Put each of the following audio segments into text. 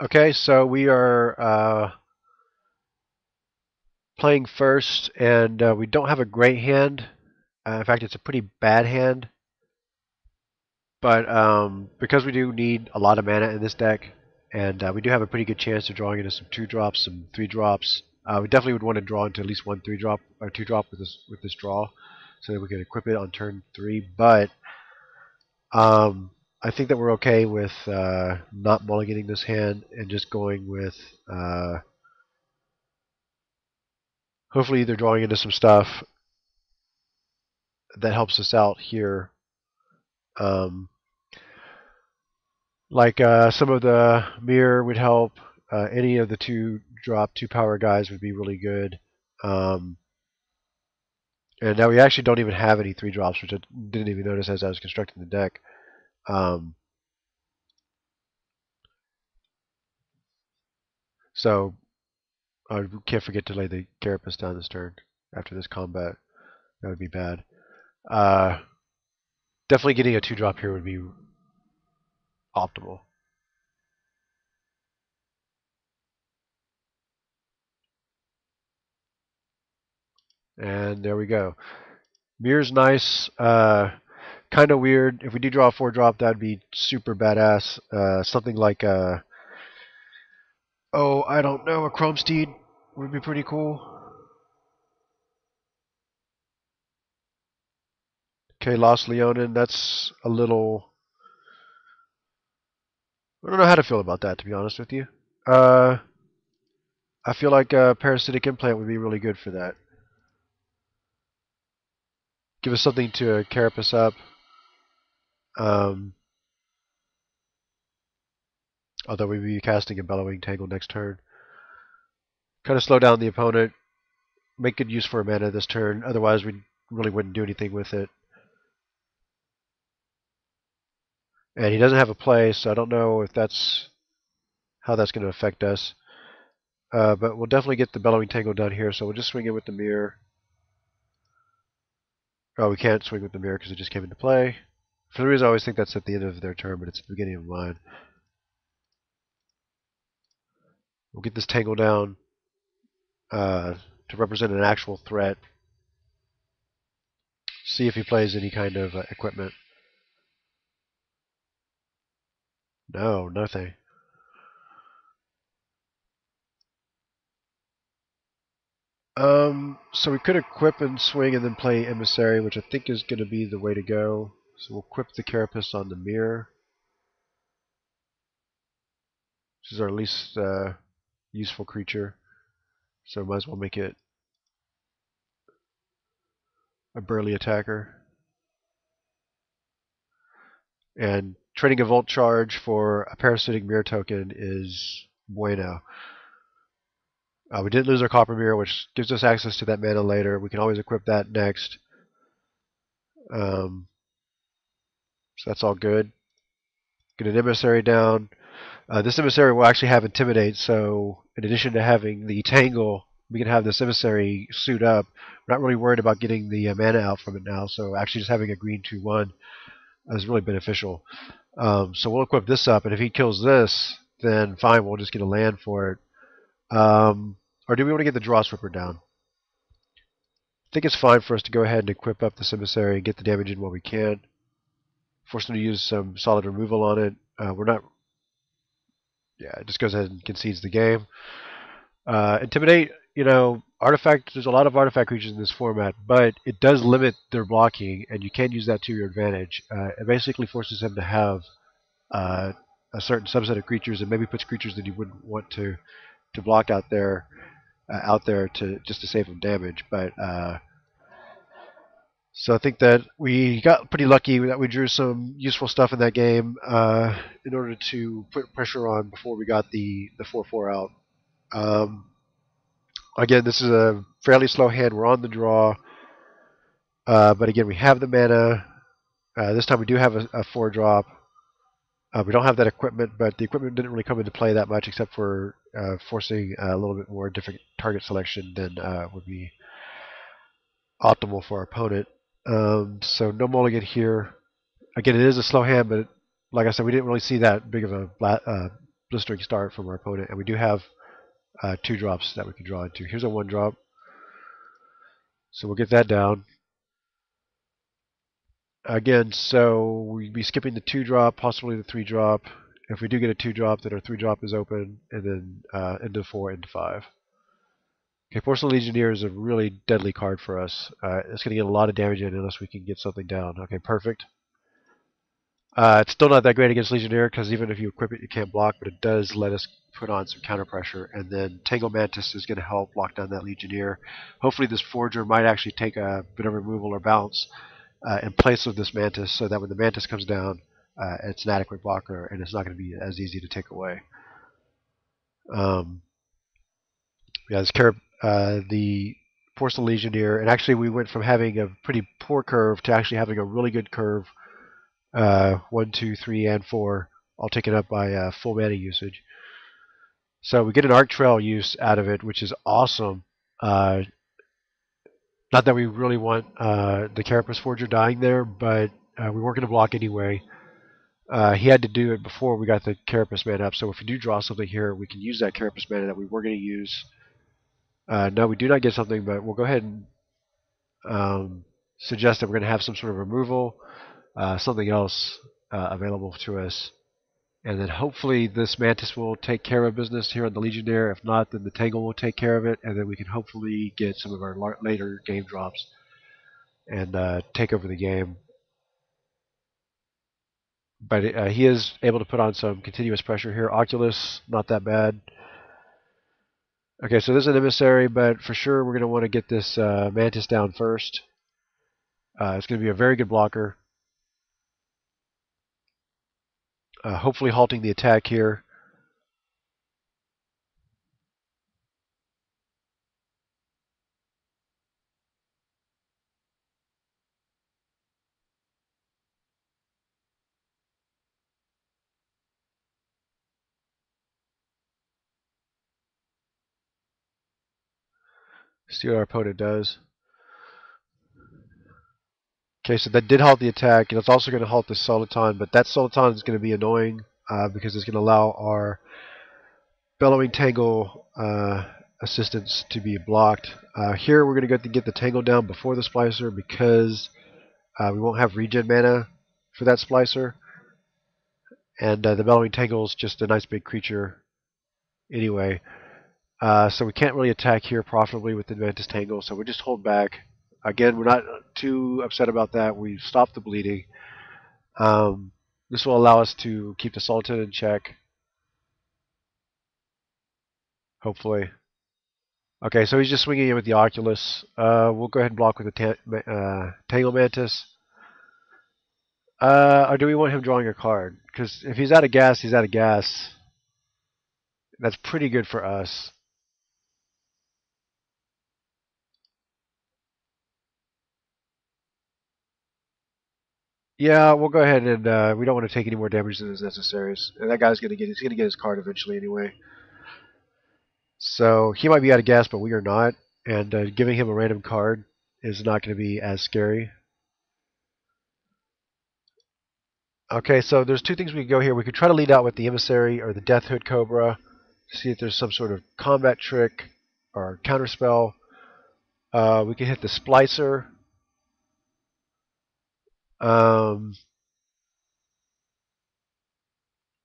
Okay, so we are playing first, and we don't have a great hand. In fact, it's a pretty bad hand. But because we do need a lot of mana in this deck, and we do have a pretty good chance of drawing into some 2-drops, some 3-drops, we definitely would want to draw into at least one 3-drop or 2-drop with this draw, so that we can equip it on turn 3. But um, I think that we're okay with not mulliganing this hand and just going with hopefully either drawing into some stuff that helps us out here. Um, like some of the mirror would help. Any of the 2-drop, 2-power guys would be really good. Um, and now we actually don't even have any 3-drops, which I didn't even notice as I was constructing the deck. Um, so I can't forget to lay the Carapace down this turn after this combat. That would be bad. Uh, Definitely getting a 2-drop here would be optimal. And there we go. Mirror's nice. Kind of weird. If we do draw a 4-drop, that'd be super badass. Something like oh, I don't know, a Chrome Steed would be pretty cool. Okay, Lost Leonin, that's a little. I don't know how to feel about that, to be honest with you. Uh, I feel like a Parasitic Implant would be really good for that. Give us something to carapace up. Um, Although we'd be casting a Bellowing Tangle next turn. Kind of slow down the opponent. Make good use for a mana this turn. Otherwise, we really wouldn't do anything with it. And he doesn't have a play, so I don't know if that's how that's going to affect us. But we'll definitely get the Bellowing Tangle done here, so we'll just swing it with the mirror. Oh, we can't swing with the mirror because it just came into play. For the reason I always think that's at the end of their turn, but it's the beginning of mine. We'll get this Tangle down to represent an actual threat. See if he plays any kind of equipment. No, nothing. So we could equip and swing and then play Emissary, which I think is going to be the way to go. So we'll equip the Carapace on the mirror, which is our least useful creature. So might as well make it a burly attacker. And trading a Volt Charge for a Parasitic Mirror token is bueno. We didn't lose our Copper Mirror, which gives us access to that mana later. We can always equip that next. So that's all good. Get an Emissary down. This Emissary will actually have Intimidate, so in addition to having the Tangle, we can have this Emissary suit up. We're not really worried about getting the mana out from it now, so actually just having a green 2/1 is really beneficial. So we'll equip this up, and if he kills this, then fine, we'll just get a land for it. Or do we want to get the Draw Ripper down? I think it's fine for us to go ahead and equip up this Emissary and get the damage in while we can. Force him to use some solid removal on it. We're not. Yeah, it just goes ahead and concedes the game. Intimidate, artifact. There's a lot of artifact creatures in this format, but it does limit their blocking, and you can use that to your advantage. It basically forces them to have a certain subset of creatures, and maybe puts creatures that you wouldn't want to block out there to just to save them damage. But so I think that we got pretty lucky that we drew some useful stuff in that game in order to put pressure on before we got the 4/4 out. Um, Again, this is a fairly slow hand. We're on the draw, but again, we have the mana. This time we do have a 4-drop. We don't have that equipment, but the equipment didn't really come into play that much, except for forcing a little bit more different target selection than would be optimal for our opponent. So no mulligan here. Again, it is a slow hand, but like I said, we didn't really see that big of a blistering start from our opponent, and we do have 2 drops that we can draw into. Here's a 1 drop, so we'll get that down. Again, so we'd be skipping the 2 drop, possibly the 3 drop. If we do get a 2 drop, then our 3 drop is open, and then into 4, into 5. Okay, Porcelain Legionnaire is a really deadly card for us. It's going to get a lot of damage in unless we can get something down. Okay, perfect. It's still not that great against Legionnaire because even if you equip it, you can't block, but it does let us put on some counter pressure. And then Tangle Mantis is going to help lock down that Legionnaire. Hopefully this Forger might actually take a bit of removal or bounce in place of this Mantis, so that when the Mantis comes down, it's an adequate blocker and it's not going to be as easy to take away. Yeah, the Porcelain Legionnaire, and actually we went from having a pretty poor curve to actually having a really good curve. 1, 2, 3, and 4, all taken up by full mana usage. So we get an Arc Trail use out of it, which is awesome. Not that we really want the Carapace Forger dying there, but we weren't going to block anyway. He had to do it before we got the Carapace mana up, so if we do draw something here, we can use that Carapace mana that we were going to use. No, we do not get something, but we'll go ahead and suggest that we're going to have some sort of removal. Something else available to us. And then hopefully this Mantis will take care of business here on the Legionnaire. If not, then the Tangle will take care of it, and then we can hopefully get some of our later game drops and take over the game. But he is able to put on some continuous pressure here. Oculus, not that bad. Okay, so this is an Emissary, but for sure we're going to want to get this Mantis down first. It's going to be a very good blocker. Hopefully halting the attack here. See what our opponent does. Okay, so that did halt the attack, and it's also going to halt the Soliton, but that Soliton is going to be annoying because it's going to allow our Bellowing Tangle assistance to be blocked. Here we're going to get the Tangle down before the Splicer because we won't have regen mana for that Splicer, and the Bellowing Tangle is just a nice big creature anyway. So we can't really attack here profitably with the Mantis Tangle, so we just hold back. Again, we're not too upset about that. We've stopped the bleeding. This will allow us to keep the Sultan in check. Hopefully. Okay, so he's just swinging in with the Oculus. We'll go ahead and block with the Tangle Mantis. Or do we want him drawing a card? Because if he's out of gas, he's out of gas. That's pretty good for us. Yeah, we'll go ahead and we don't want to take any more damage than is necessary. And that guy's gonna get his card eventually anyway. So he might be out of gas, but we are not. And giving him a random card is not going to be as scary. Okay, so there's 2 things we can go here. We could try to lead out with the Emissary or the Death Hood Cobra to see if there's some sort of combat trick or counterspell. We can hit the Splicer.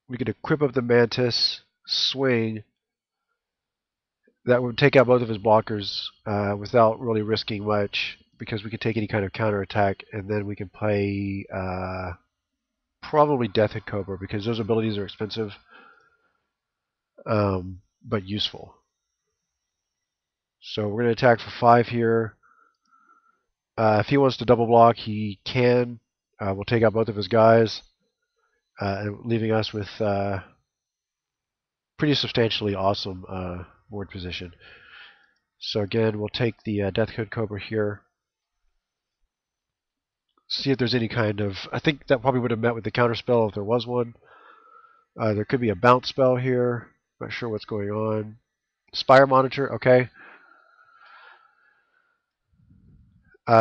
We could equip up the Mantis, swing. That would take out both of his blockers without really risking much because we could take any kind of counterattack, and then we can play probably Death Hit Cobra because those abilities are expensive but useful. So we're going to attack for 5 here. If he wants to double block, he can. We'll take out both of his guys, leaving us with pretty substantially awesome board position. So again, we'll take the Death Code Cobra here. See if there's any kind of... I think that probably would have met with the counterspell if there was one. There could be a bounce spell here. Not sure what's going on. Spire Monitor, okay.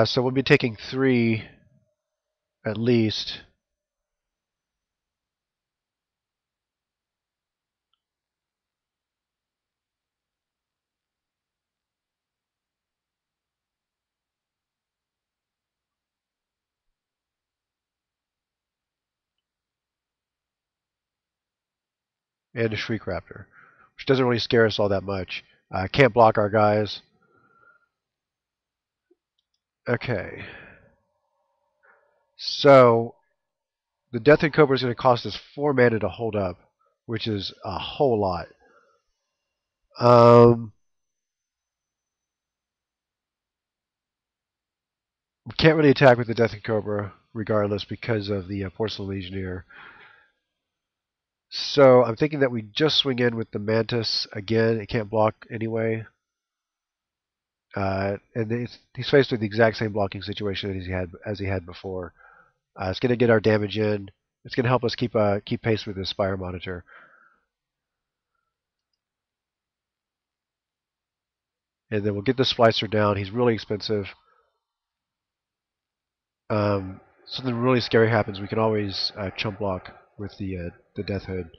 So we'll be taking 3 at least. and a Shriek Raptor, which doesn't really scare us all that much. Can't block our guys. Okay. So, the Deathwing Cobra is going to cost us 4 mana to hold up, which is a whole lot. We can't really attack with the Deathwing Cobra, regardless, because of the Porcelain Legionnaire. So, I'm thinking that we just swing in with the Mantis again. It can't block anyway. And he's faced with the exact same blocking situation as he had before. It's going to get our damage in. It's going to help us keep pace with the Spire Monitor. And then we'll get the Splicer down. He's really expensive. Something really scary happens, we can always chump block with the Death Hood.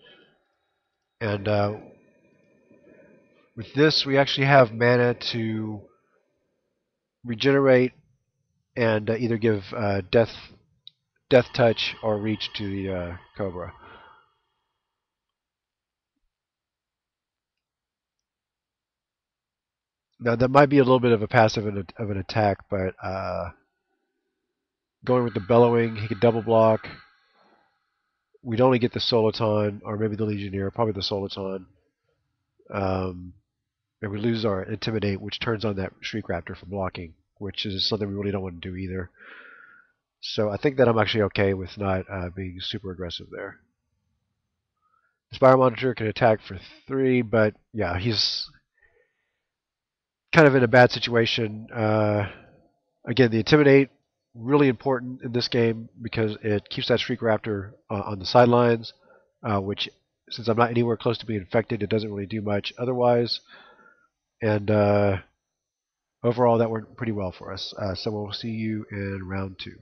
And with this, we actually have mana to regenerate and either give Death Touch or Reach to the Cobra. Now that might be a little bit of a passive of an attack, but going with the Bellowing, he could double block. We'd only get the Soliton, or maybe the Legionnaire, probably the Soliton. And we lose our Intimidate, which turns on that Shriek Raptor for blocking, which is something we really don't want to do either. So I think that I'm actually okay with not being super aggressive there. The Spire Monitor can attack for 3, but yeah, he's kind of in a bad situation. Again, the Intimidate, really important in this game because it keeps that Shriek Raptor on the sidelines, which, since I'm not anywhere close to being infected, it doesn't really do much otherwise. And overall, that worked pretty well for us. So we'll see you in round 2.